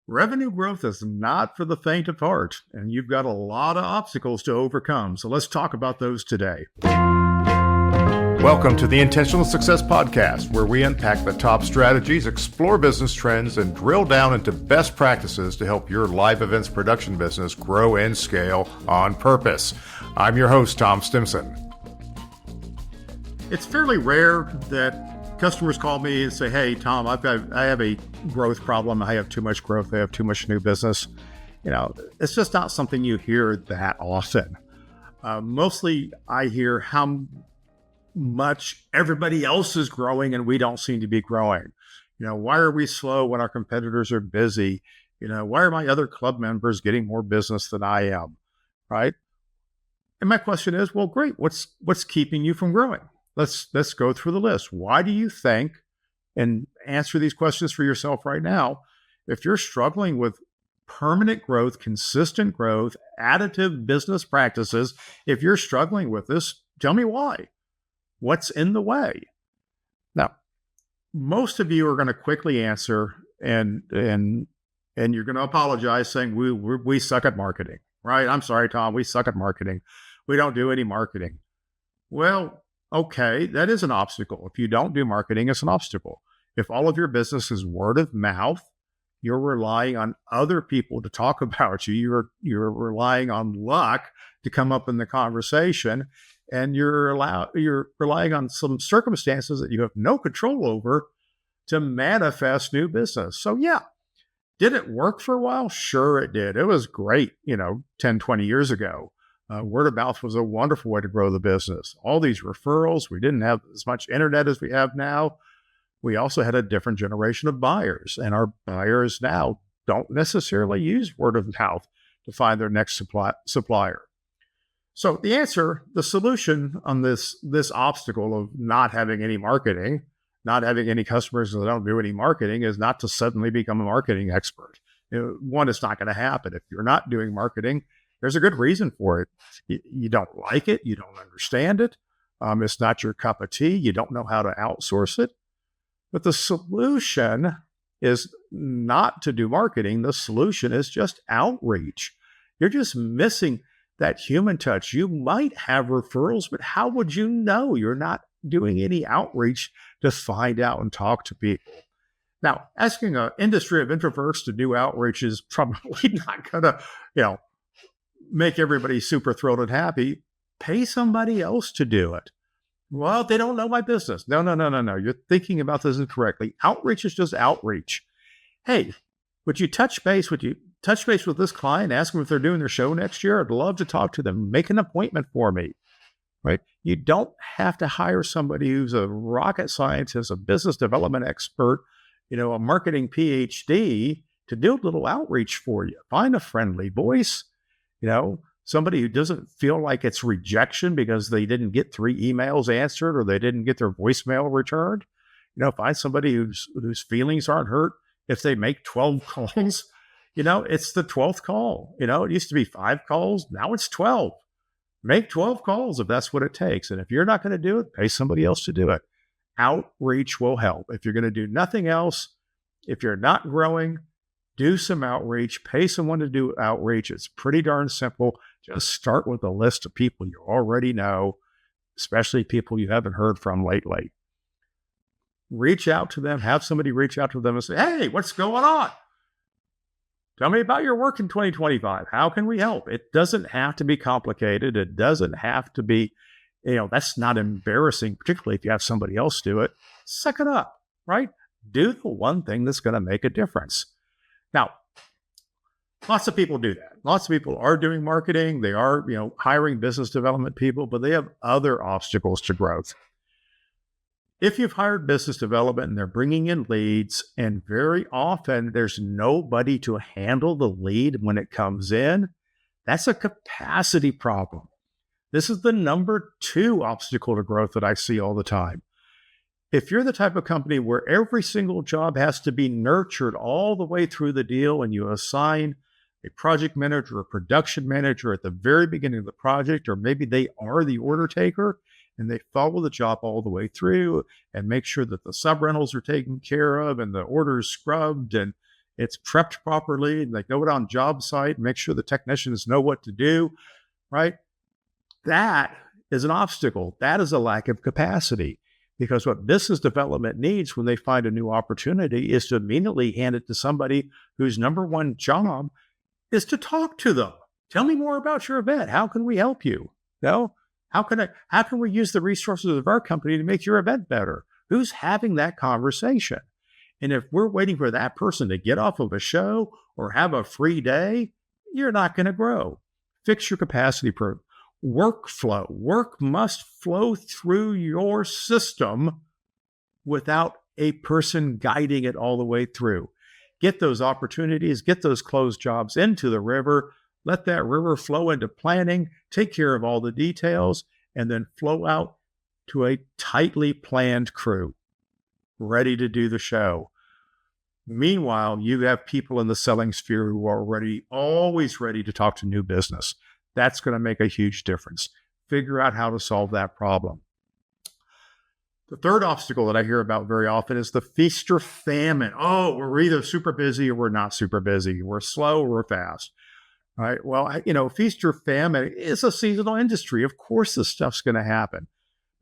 Revenue growth is not for the faint of heart, and you've got a lot of obstacles to overcome. So let's talk about those today. Welcome to the Intentional Success Podcast, where we unpack the top strategies, explore business trends, and drill down into best practices to help your live events production business grow and scale on purpose. I'm your host, Tom Stimson. It's fairly rare that customers call me and say, "Hey, Tom, I have a growth problem. I have too much growth. I have too much new business." It's just not something you hear that often. Mostly I hear how much everybody else is growing and we don't seem to be growing. Why are we slow when our competitors are busy? Why are my other club members getting more business than I am? Right? And my question is, well, great. What's keeping you from growing? Let's go through the list. Why do you think, and answer these questions for yourself right now, if you're struggling with permanent growth, consistent growth, additive business practices, if you're struggling with this, tell me why. What's in the way? Now, most of you are going to quickly answer and you're going to apologize saying we suck at marketing, right? I'm sorry, Tom, we suck at marketing. We don't do any marketing. Well, okay, that is an obstacle. If you don't do marketing, it's an obstacle. If all of your business is word of mouth, you're relying on other people to talk about you. You're relying on luck to come up in the conversation, and you're relying on some circumstances that you have no control over to manifest new business. So yeah, did it work for a while? Sure it did. It was great, 10, 20 years ago. Word of mouth was a wonderful way to grow the business. All these referrals, we didn't have as much internet as we have now. We also had a different generation of buyers, and our buyers now don't necessarily use word of mouth to find their next supplier. So the solution on this obstacle of not having any marketing, not having any customers that don't do any marketing, is not to suddenly become a marketing expert. One, it's not going to happen. If you're not doing marketing, there's a good reason for it. You don't like it. You don't understand it. It's not your cup of tea. You don't know how to outsource it. But the solution is not to do marketing. The solution is just outreach. You're just missing that human touch. You might have referrals, but how would you know? You're not doing any outreach to find out and talk to people. Now, asking an industry of introverts to do outreach is probably not going to, make everybody super thrilled and happy. Pay somebody else to do it. Well, they don't know my business. No. You're thinking about this incorrectly. Outreach is just outreach. Hey, would you touch base with this client? Ask them if they're doing their show next year. I'd love to talk to them. Make an appointment for me. Right? You don't have to hire somebody who's a rocket scientist, a business development expert, a marketing PhD to do a little outreach for you. Find a friendly voice. Somebody who doesn't feel like it's rejection because they didn't get 3 emails answered or they didn't get their voicemail returned. Find somebody whose feelings aren't hurt if they make 12 calls. It's the 12th call. It used to be 5 calls. Now it's 12. Make 12 calls if that's what it takes. And if you're not going to do it, pay somebody else to do it. Outreach will help. If you're going to do nothing else, if you're not growing, do some outreach, pay someone to do outreach. It's pretty darn simple. Just start with a list of people you already know, especially people you haven't heard from lately. Reach out to them, have somebody reach out to them and say, "Hey, what's going on? Tell me about your work in 2025. How can we help?" It doesn't have to be complicated. It doesn't have to be, that's not embarrassing, particularly if you have somebody else do it. Suck it up, right? Do the one thing that's going to make a difference. Now, lots of people do that. Lots of people are doing marketing. They are, hiring business development people, but they have other obstacles to growth. If you've hired business development and they're bringing in leads, and very often there's nobody to handle the lead when it comes in, that's a capacity problem. This is the number 2 obstacle to growth that I see all the time. If you're the type of company where every single job has to be nurtured all the way through the deal, and you assign a project manager or production manager at the very beginning of the project, or maybe they are the order taker and they follow the job all the way through and make sure that the sub rentals are taken care of and the orders scrubbed and it's prepped properly, and they go it on job site, make sure the technicians know what to do, right? That is an obstacle. That is a lack of capacity, because what business development needs when they find a new opportunity is to immediately hand it to somebody whose number one job is to talk to them. Tell me more about your event. How can we help you? No? How can we use the resources of our company to make your event better? Who's having that conversation? And if we're waiting for that person to get off of a show or have a free day, you're not going to grow. Fix your capacity workflow. Work must flow through your system without a person guiding it all the way through. Get those opportunities, get those closed jobs into the river, let that river flow into planning, take care of all the details, and then flow out to a tightly planned crew ready to do the show. Meanwhile, you have people in the selling sphere who are always ready to talk to new business. That's going to make a huge difference. Figure out how to solve that problem. The third obstacle that I hear about very often is the feast or famine. Oh, we're either super busy or we're not super busy. We're slow or we're fast. All right. Well, feast or famine is a seasonal industry. Of course, this stuff's going to happen.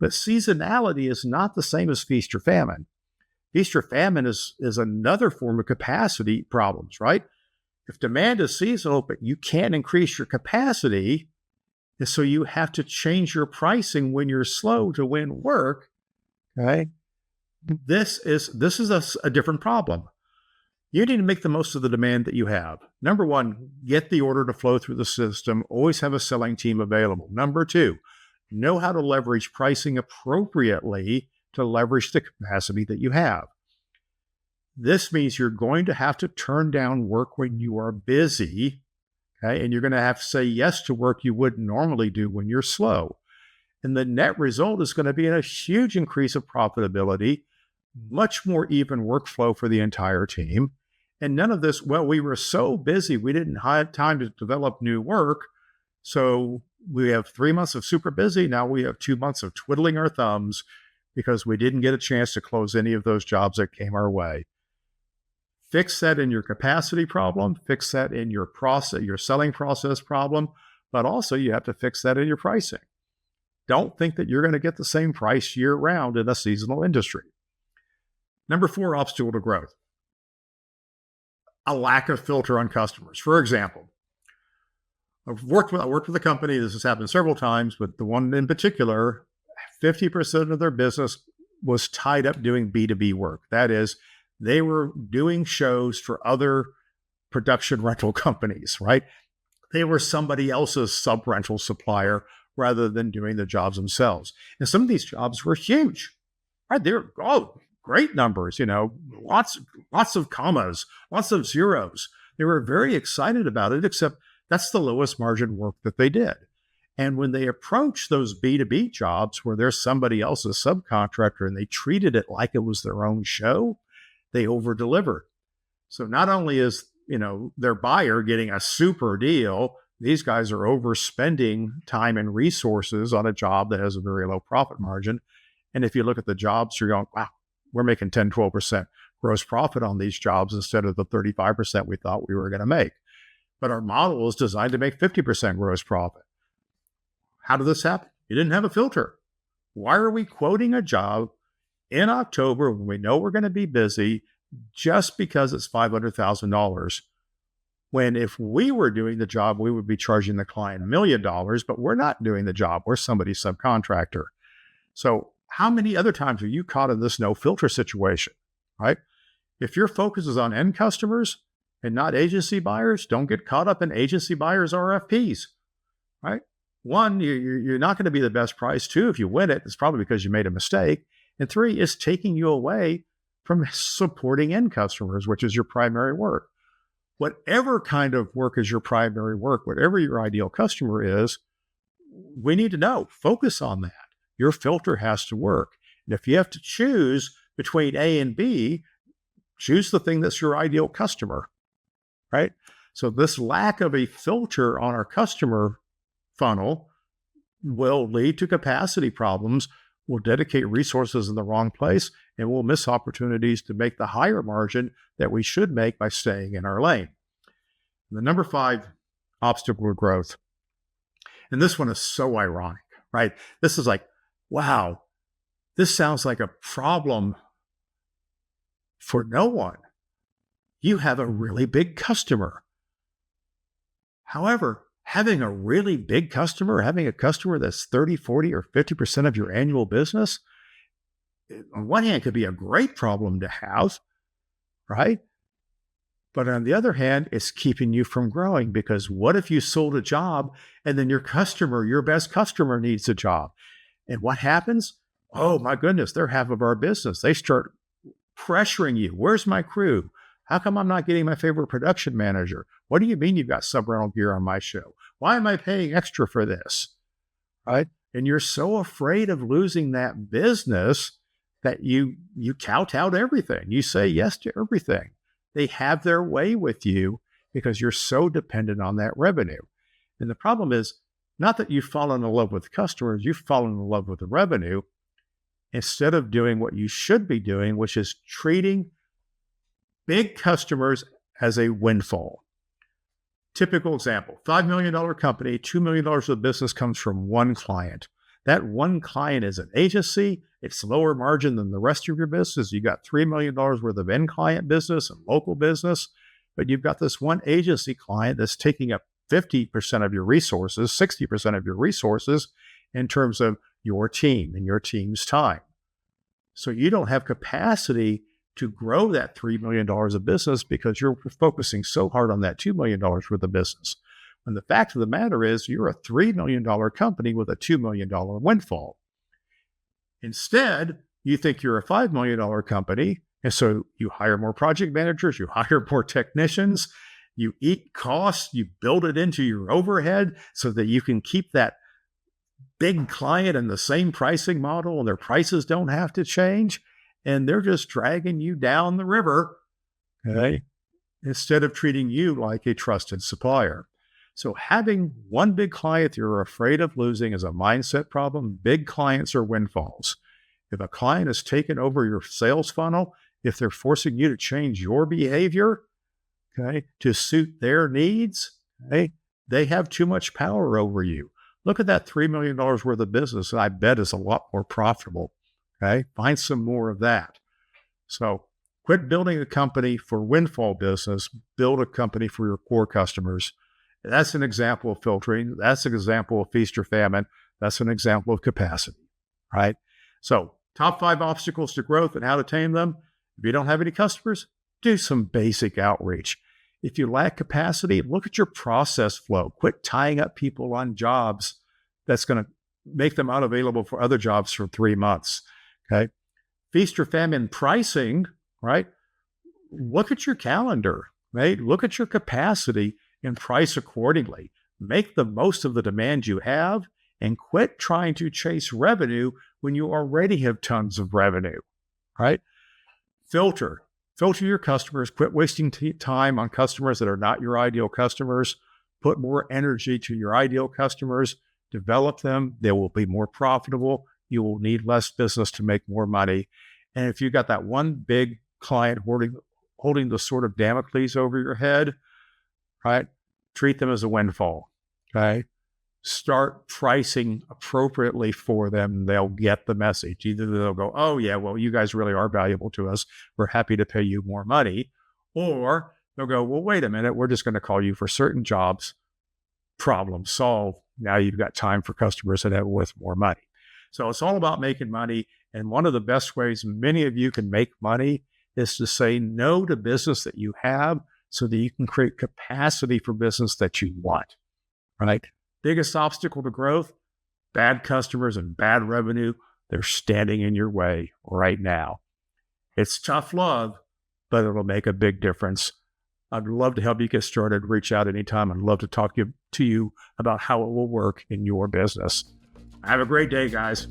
But seasonality is not the same as feast or famine. Feast or famine is another form of capacity problems, right? If demand is seasonal, but you can't increase your capacity, so you have to change your pricing when you're slow to win work, okay? This is a different problem. You need to make the most of the demand that you have. Number one, get the order to flow through the system. Always have a selling team available. Number two, know how to leverage pricing appropriately to leverage the capacity that you have. This means you're going to have to turn down work when you are busy, okay? And you're going to have to say yes to work you wouldn't normally do when you're slow. And the net result is going to be a huge increase of profitability, much more even workflow for the entire team. And none of this, well, we were so busy, we didn't have time to develop new work. So we have 3 months of super busy. Now we have 2 months of twiddling our thumbs because we didn't get a chance to close any of those jobs that came our way. Fix that in your capacity problem, fix that in your process, your selling process problem, but also you have to fix that in your pricing. Don't think that you're going to get the same price year round in a seasonal industry. Number 4, obstacle to growth. A lack of filter on customers. For example, I worked with a company, this has happened several times, but the one in particular, 50% of their business was tied up doing B2B work. That is, they were doing shows for other production rental companies, right? They were somebody else's sub-rental supplier rather than doing the jobs themselves. And some of these jobs were huge, right? They're great numbers, lots of commas, lots of zeros. They were very excited about it, except that's the lowest margin work that they did. And when they approached those B2B jobs where there's somebody else's subcontractor and they treated it like it was their own show, they over-delivered. So not only is, their buyer getting a super deal, these guys are overspending time and resources on a job that has a very low profit margin. And if you look at the jobs, you're going, wow, we're making 10, 12% gross profit on these jobs instead of the 35% we thought we were going to make. But our model is designed to make 50% gross profit. How did this happen? You didn't have a filter. Why are we quoting a job in October when we know we're going to be busy just because it's $500,000? When if we were doing the job, we would be charging the client $1 million, but we're not doing the job. We're somebody's subcontractor. So how many other times are you caught in this no filter situation, right? If your focus is on end customers and not agency buyers, don't get caught up in agency buyers' RFPs, right? One, you're not going to be the best price. Two, if you win it, it's probably because you made a mistake. And three, it's taking you away from supporting end customers, which is your primary work. Whatever kind of work is your primary work, whatever your ideal customer is, we need to know, focus on that. Your filter has to work. And if you have to choose between A and B, choose the thing that's your ideal customer, right? So this lack of a filter on our customer funnel will lead to capacity problems we'll dedicate resources in the wrong place, and we'll miss opportunities to make the higher margin that we should make by staying in our lane. The number 5 obstacle to growth, and this one is so ironic, right? This is like, wow, this sounds like a problem for no one. You have a really big customer. However, having a really big customer, having a customer that's 30, 40, or 50% of your annual business, on one hand, could be a great problem to have, right? But on the other hand, it's keeping you from growing, because what if you sold a job and then your customer, your best customer, needs a job? And what happens? Oh my goodness, they're half of our business. They start pressuring you. Where's my crew? How come I'm not getting my favorite production manager? What do you mean you've got sub-rental gear on my show? Why am I paying extra for this? Right? And you're so afraid of losing that business that you kowtow to everything. You say yes to everything. They have their way with you because you're so dependent on that revenue. And the problem is not that you've fallen in love with customers, you've fallen in love with the revenue instead of doing what you should be doing, which is treating big customers as a windfall. Typical example, $5 million company, $2 million of business comes from one client. That one client is an agency. It's lower margin than the rest of your business. You got $3 million worth of end client business and local business, but you've got this one agency client that's taking up 50% of your resources, 60% of your resources in terms of your team and your team's time. So you don't have capacity to grow that $3 million of business because you're focusing so hard on that $2 million worth of business. And the fact of the matter is you're a $3 million company with a $2 million windfall. Instead, you think you're a $5 million company, and so you hire more project managers, you hire more technicians, you eat costs, you build it into your overhead so that you can keep that big client in the same pricing model and their prices don't have to change. And they're just dragging you down the river, okay, instead of treating you like a trusted supplier. So having one big client you're afraid of losing is a mindset problem. Big clients are windfalls. If a client has taken over your sales funnel, if they're forcing you to change your behavior, okay, to suit their needs, okay, they have too much power over you. Look at that $3 million worth of business, and I bet is a lot more profitable. Okay, find some more of that. So quit building a company for windfall business, build a company for your core customers. That's an example of filtering. That's an example of feast or famine. That's an example of capacity, right? So top 5 obstacles to growth and how to tame them. If you don't have any customers, do some basic outreach. If you lack capacity, look at your process flow. Quit tying up people on jobs that's going to make them unavailable for other jobs for 3 months. Okay. Feast or famine pricing, right? Look at your calendar, right? Look at your capacity and price accordingly. Make the most of the demand you have and quit trying to chase revenue when you already have tons of revenue, right? Filter your customers. Quit wasting time on customers that are not your ideal customers. Put more energy to your ideal customers. Develop them. They will be more profitable. You will need less business to make more money. And if you got that one big client holding the sword of Damocles over your head, right? Treat them as a windfall, okay? Start pricing appropriately for them. They'll get the message. Either they'll go, oh yeah, well, you guys really are valuable to us. We're happy to pay you more money. Or they'll go, well, wait a minute. We're just going to call you for certain jobs. Problem solved. Now you've got time for customers that have with more money. So it's all about making money. And one of the best ways many of you can make money is to say no to business that you have so that you can create capacity for business that you want, right? Biggest obstacle to growth, bad customers and bad revenue. They're standing in your way right now. It's tough love, but it'll make a big difference. I'd love to help you get started. Reach out anytime. I'd love to talk to you about how it will work in your business. Have a great day, guys.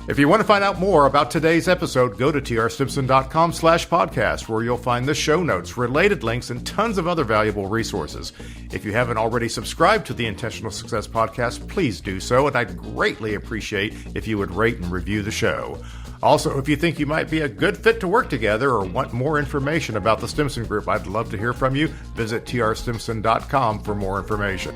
If you want to find out more about today's episode, go to trstimson.com/podcast, where you'll find the show notes, related links, and tons of other valuable resources. If you haven't already subscribed to the Intentional Success Podcast, please do so, and I'd greatly appreciate if you would rate and review the show. Also, if you think you might be a good fit to work together or want more information about the Stimson Group, I'd love to hear from you. Visit trstimson.com for more information.